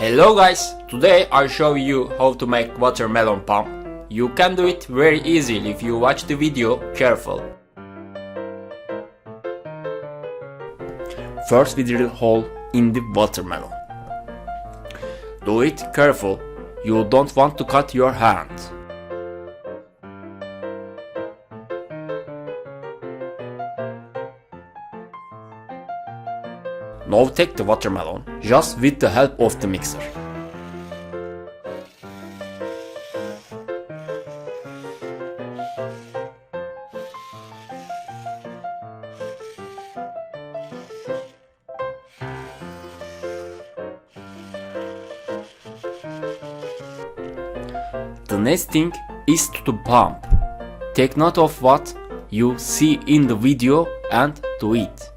Hello guys, today I'll show you how to make watermelon pump. You can do it very easily if you watch the video careful. First we drill a hole in the watermelon. Do it careful, you don't want to cut your hand. Now take the watermelon, just with the help of the mixer. The next thing is to pump. Take note of what you see in the video and do it.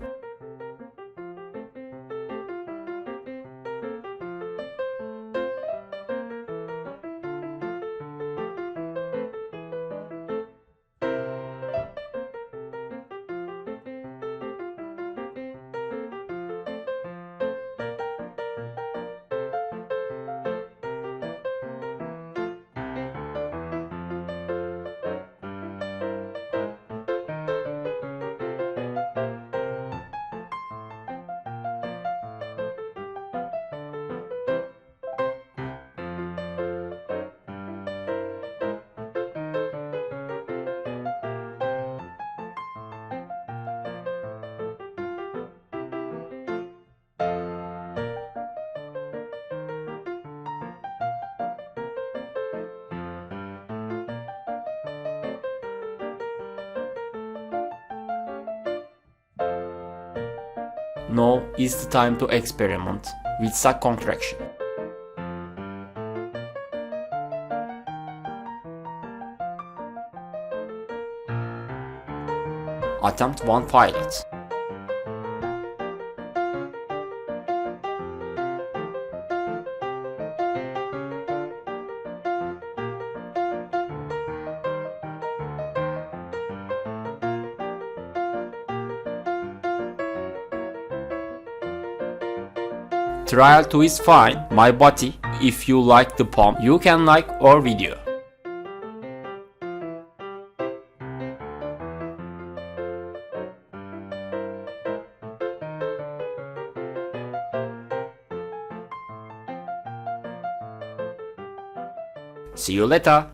Now is the time to experiment with sac contraction. Attempt one pilot. Trial 2 is fine, my buddy. If you like the pump, you can like our video. See you later.